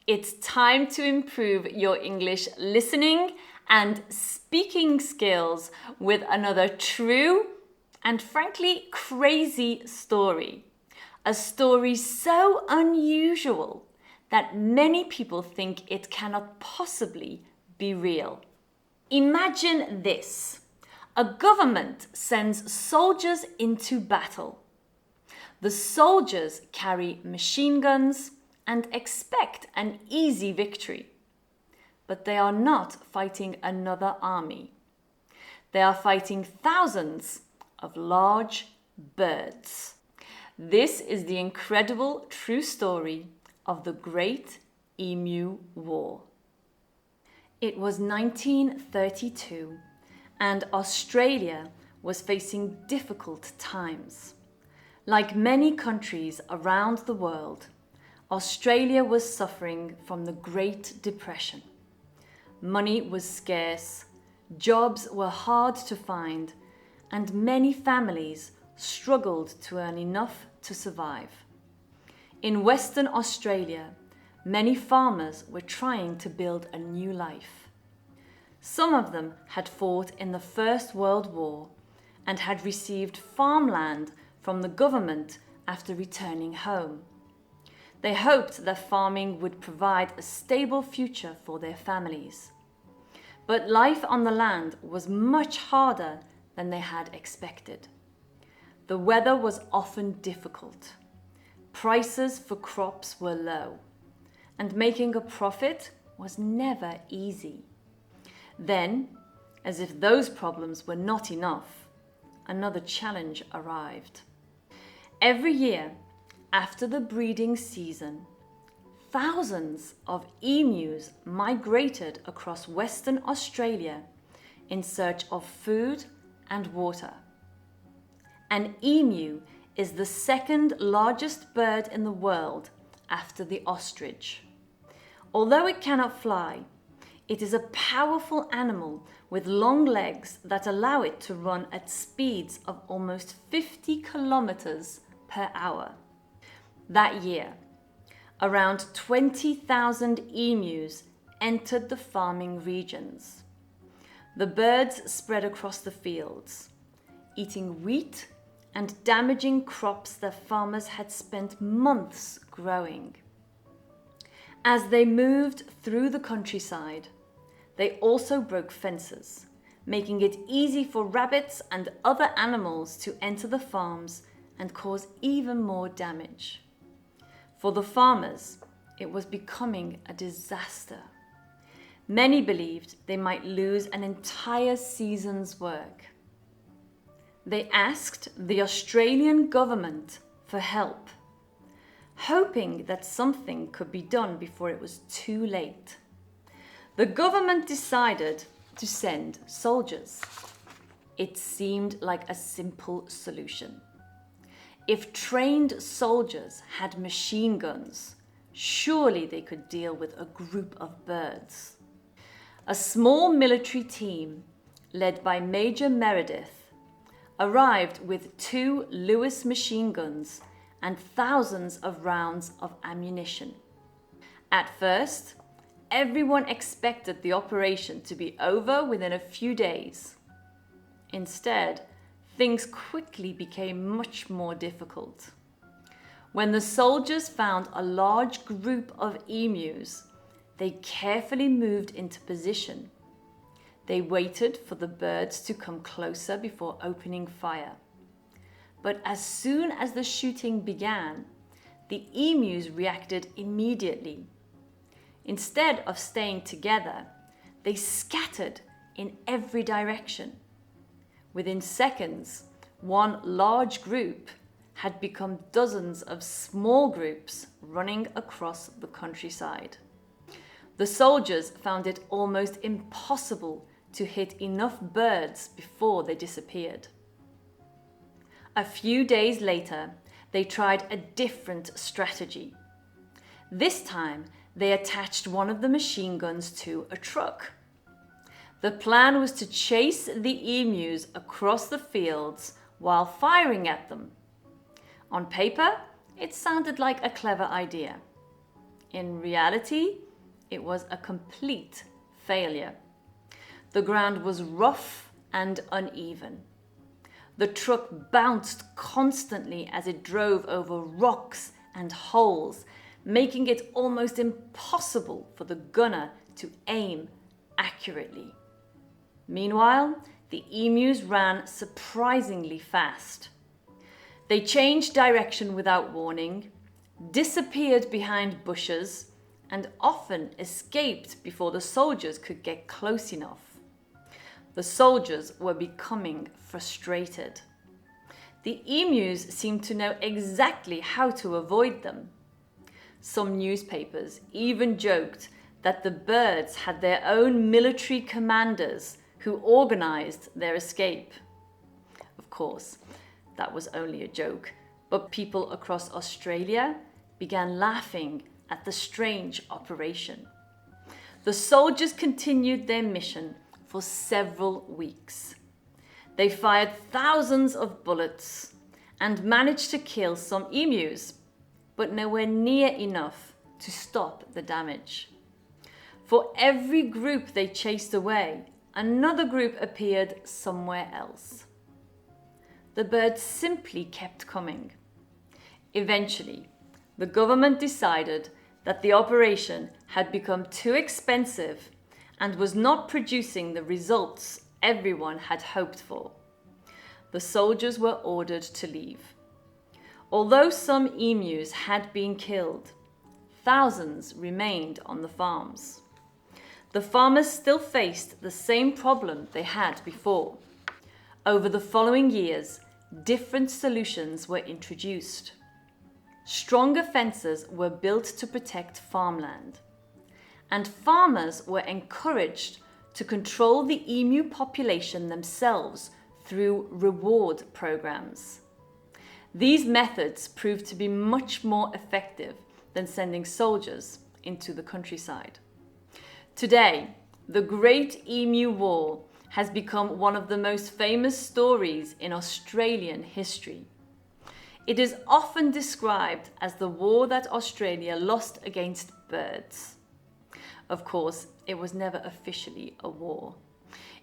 It's time to improve your English listening and speaking skills with another true and frankly crazy story. A story so unusual that many people think it cannot possibly be real. Imagine this. A government sends soldiers into battle. The soldiers carry machine guns and expect an easy victory. But they are not fighting another army. They are fighting thousands of large birds. This is the incredible true story of the Great Emu War. It was 1932 and Australia was facing difficult times. Like many countries around the world, Australia was suffering from the Great Depression. Money was scarce, jobs were hard to find, and many families struggled to earn enough to survive. In Western Australia, many farmers were trying to build a new life. Some of them had fought in the First World War and had received farmland from the government after returning home. They hoped that farming would provide a stable future for their families. But life on the land was much harder than they had expected. The weather was often difficult. Prices for crops were low, and making a profit was never easy. Then, as if those problems were not enough, another challenge arrived. Every year, after the breeding season, thousands of emus migrated across Western Australia in search of food and water. An emu is the second largest bird in the world after the ostrich. Although it cannot fly, it is a powerful animal with long legs that allow it to run at speeds of almost 50 kilometers per hour. That year, around 20,000 emus entered the farming regions. The birds spread across the fields, eating wheat and damaging crops that farmers had spent months growing. As they moved through the countryside, they also broke fences, making it easy for rabbits and other animals to enter the farms and cause even more damage. For the farmers, it was becoming a disaster. Many believed they might lose an entire season's work. They asked the Australian government for help, hoping that something could be done before it was too late. The government decided to send soldiers. It seemed like a simple solution. If trained soldiers had machine guns, surely they could deal with a group of birds. A small military team, led by Major Meredith, arrived with 2 Lewis machine guns and thousands of rounds of ammunition. At first, everyone expected the operation to be over within a few days. Instead, things quickly became much more difficult. When the soldiers found a large group of emus, they carefully moved into position. They waited for the birds to come closer before opening fire. But as soon as the shooting began, the emus reacted immediately. Instead of staying together, they scattered in every direction. Within seconds, one large group had become dozens of small groups running across the countryside. The soldiers found it almost impossible to hit enough birds before they disappeared. A few days later, they tried a different strategy. This time, they attached one of the machine guns to a truck. The plan was to chase the emus across the fields while firing at them. On paper, it sounded like a clever idea. In reality, it was a complete failure. The ground was rough and uneven. The truck bounced constantly as it drove over rocks and holes, making it almost impossible for the gunner to aim accurately. Meanwhile, the emus ran surprisingly fast. They changed direction without warning, disappeared behind bushes, and often escaped before the soldiers could get close enough. The soldiers were becoming frustrated. The emus seemed to know exactly how to avoid them. Some newspapers even joked that the birds had their own military commanders who organized their escape. Of course, that was only a joke, but people across Australia began laughing at the strange operation. The soldiers continued their mission for several weeks. They fired thousands of bullets and managed to kill some emus, but nowhere near enough to stop the damage. For every group they chased away, another group appeared somewhere else. The birds simply kept coming. Eventually, the government decided that the operation had become too expensive and was not producing the results everyone had hoped for. The soldiers were ordered to leave. Although some emus had been killed, thousands remained on the farms. The farmers still faced the same problem they had before. Over the following years, different solutions were introduced. Stronger fences were built to protect farmland, and farmers were encouraged to control the emu population themselves through reward programs. These methods proved to be much more effective than sending soldiers into the countryside. Today, the Great Emu War has become one of the most famous stories in Australian history. It is often described as the war that Australia lost against birds. Of course, it was never officially a war.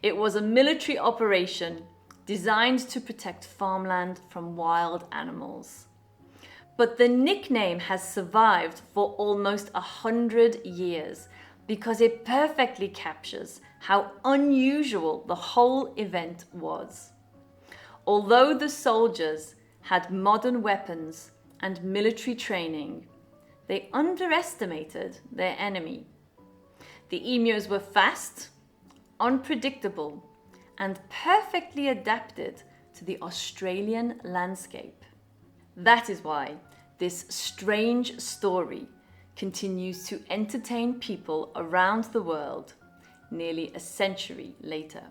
It was a military operation designed to protect farmland from wild animals. But the nickname has survived for almost 100 years because it perfectly captures how unusual the whole event was. Although the soldiers had modern weapons and military training, they underestimated their enemy. The emus were fast, unpredictable, and perfectly adapted to the Australian landscape. That is why this strange story continues to entertain people around the world nearly a century later.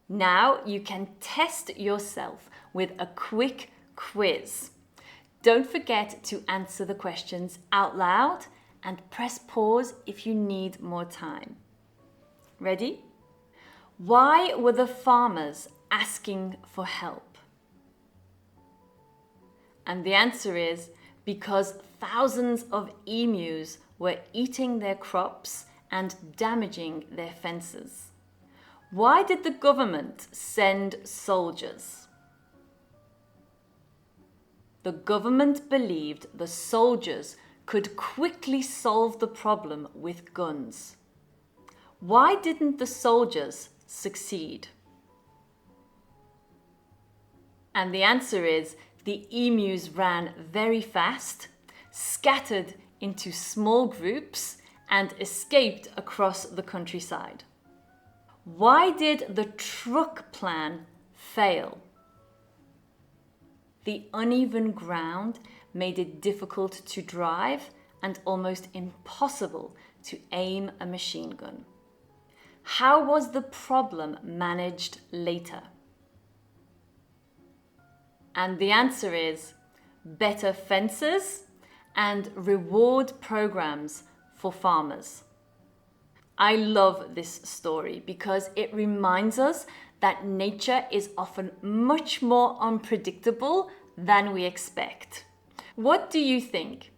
Now you can test yourself with a quick quiz. Don't forget to answer the questions out loud and press pause if you need more time. Ready? Why were the farmers asking for help? And the answer is because thousands of emus were eating their crops and damaging their fences. Why did the government send soldiers? The government believed the soldiers could quickly solve the problem with guns. Why didn't the soldiers succeed? And the answer is the emus ran very fast, scattered into small groups, and escaped across the countryside. Why did the truck plan fail? The uneven ground made it difficult to drive and almost impossible to aim a machine gun. How was the problem managed later? And the answer is better fences and reward programs for farmers. I love this story because it reminds us that nature is often much more unpredictable than we expect. What do you think?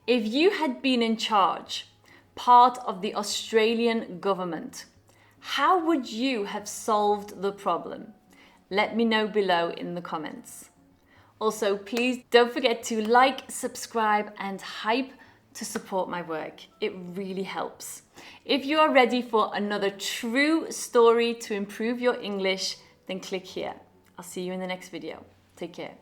If you had been in charge, part of the Australian government, how would you have solved the problem? Let me know below in the comments. Also, please don't forget to like, subscribe, and hype to support my work. It really helps. If you are ready for another true story to improve your English, then click here. I'll see you in the next video. Take care.